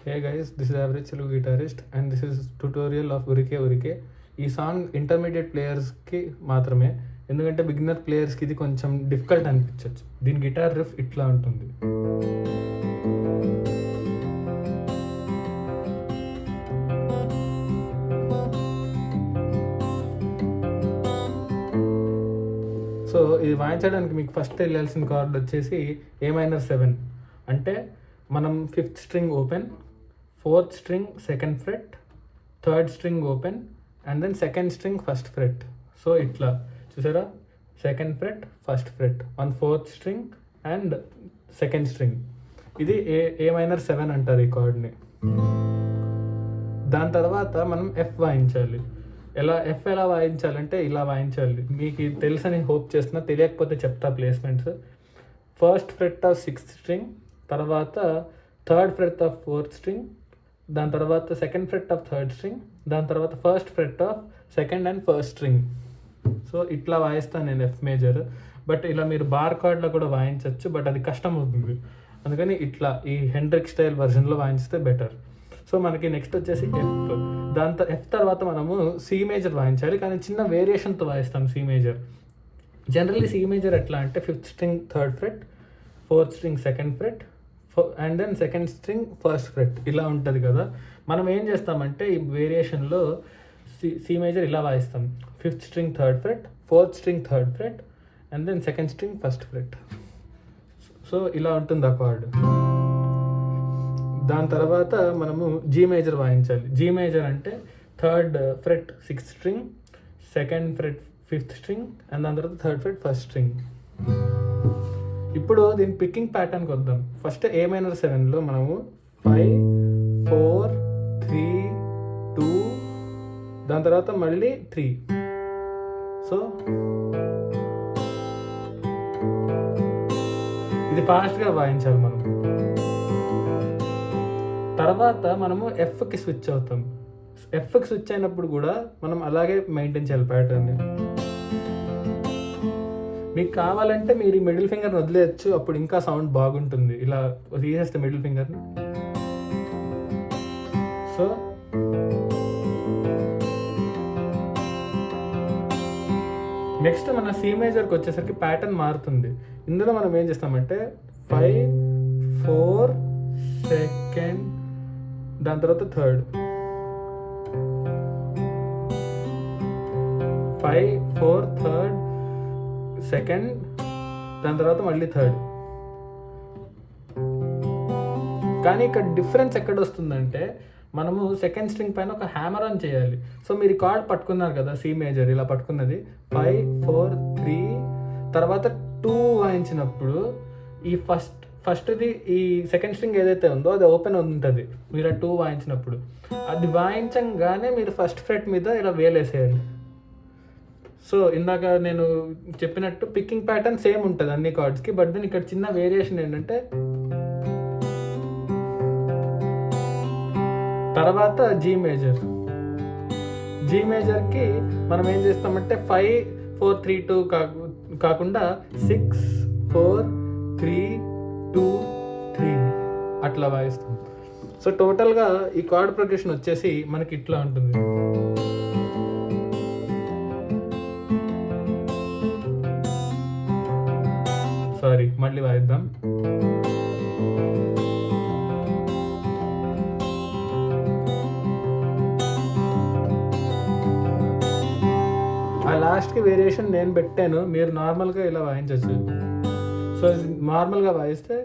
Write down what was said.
Hey guys, this is Average Telugu guitarist and this is tutorial of Urike Urike. ఈ song intermediate ప్లేయర్స్కి మాత్రమే, ఎందుకంటే beginner ప్లేయర్స్కి ఇది కొంచెం difficult అనిపించవచ్చు. దీని గిటార్ రిఫ్ ఇట్లా ఉంటుంది. సో ఇది వాయించడానికి మీకు ఫస్ట్ వెళ్ళాల్సిన కార్డ్ వచ్చేసి A minor 7. అంటే మనం 5th string open, 4th string 2nd fret, 3rd string open and then 2nd string 1st fret. So ఇట్లా చూసారా, 2nd fret 1st fret, 4th string and 2nd string. ఇది A minor 7 అంటారు ఈ కార్డ్ని. దాని తర్వాత మనం ఎఫ్ వాయించాలి. ఎలా వాయించాలంటే ఇలా వాయించాలి. మీకు తెలుసని హోప్ చేస్తున్నా, తెలియకపోతే చెప్తా placements. 1st fret of 6th string, తర్వాత 3rd fret of 4th string, దాని తర్వాత 2nd fret of 3rd string, దాని తర్వాత 1st fret of 2nd and 1st string. So ఇట్లా వాయిస్తాను నేను ఎఫ్ మేజర్. బట్ ఇలా మీరు బార్ కార్డ్లో కూడా వాయించవచ్చు, బట్ అది కష్టం అవుతుంది. అందుకని ఇట్లా ఈ హెండ్రిక్ స్టైల్ వర్జన్లో వాయించితే బెటర్. సో మనకి నెక్స్ట్ వచ్చేసి ఎఫ్. ఎఫ్ తర్వాత మనము సి మేజర్ వాయించాలి, కానీ చిన్న వేరియేషన్తో వాయిస్తాం C major. Generally C major ఎట్లా అంటే 5th string 3rd fret, 4th string 2nd fret and then 2nd string 1st fret ఇలా ఉంటుంది కదా. మనం ఏం చేస్తామంటే ఈ వేరియేషన్లో సి మేజర్ ఇలా వాయిస్తాం. 5th string 3rd fret, 4th string 3rd fret and then 2nd string 1st fret. So ఇలా ఉంటుంది ఆ కార్డ్. దాని తర్వాత మనము జీ మేజర్ వాయించాలి. జీ మేజర్ అంటే 3rd fret 6th string, 2nd fret 5th string and దాని తర్వాత 3rd fret 1st string. ఇప్పుడు దీని పికింగ్ ప్యాటర్న్కి వద్దాం. ఫస్ట్ A minor 7లో మనము 5, 4, 3, 2 దాని తర్వాత మళ్ళీ 3. సో ఇది ఫాస్ట్గా వాయించాలి మనం. తర్వాత మనము ఎఫ్కి స్విచ్ అవుతాం. ఎఫ్కి స్విచ్ అయినప్పుడు కూడా మనం అలాగే మెయింటైన్ చేయాలి ప్యాటర్న్ని. మీకు కావాలంటే మీరు ఈ మిడిల్ ఫింగర్ని వదిలేయచ్చు, అప్పుడు ఇంకా సౌండ్ బాగుంటుంది. ఇలా తీసేస్తే మిడిల్ ఫింగర్ని. సో నెక్స్ట్ మన సి మేజర్కి వచ్చేసరికి ప్యాటర్న్ మారుతుంది. ఇందులో మనం ఏం చేస్తామంటే 5, 4, 2nd దాని తర్వాత 3rd, 5, 4, 3rd, 2nd దాని తర్వాత మళ్ళీ 3rd. కానీ ఇక్కడ డిఫరెన్స్ ఎక్కడ వస్తుందంటే మనము 2nd string పైన ఒక హ్యామర్ ఆన్ చేయాలి. సో మీరు కార్డ్ పట్టుకున్నారు కదా, సి మేజర్ ఇలా పట్టుకున్నది 5, 4, 3 తర్వాత 2 వాయించినప్పుడు ఈ ఫస్ట్ది ఈ 2nd string ఏదైతే ఉందో అది ఓపెన్ ఉంటుంది. మీరు ఆ 2 వాయించినప్పుడు అది వాయించంగానే మీరు 1st fret మీద ఇలా వేలేసేయాలి. సో ఇందాక నేను చెప్పినట్టు పికింగ్ ప్యాటర్న్ సేమ్ ఉంటుంది అన్ని కార్డ్స్కి. బట్ దెన్ ఇక్కడ చిన్న వేరియేషన్ ఏంటంటే తర్వాత జీ మేజర్. జీ మేజర్కి మనం ఏం చేస్తామంటే 5, 4, 3, 2 కాకుండా 6, 4, 3, 2, 3 అట్లా వాయిస్తాం. సో టోటల్గా ఈ కార్డ్ ప్రోగ్రెషన్ వచ్చేసి మనకి ఇట్లా ఉంటుంది. సారీ, మళ్ళీ వాయిద్దాం. ఆ లాస్ట్కి వేరియేషన్ నేను పెట్టాను, మీరు నార్మల్గా ఇలా వాయించవచ్చు. సో నార్మల్గా వాయిస్తే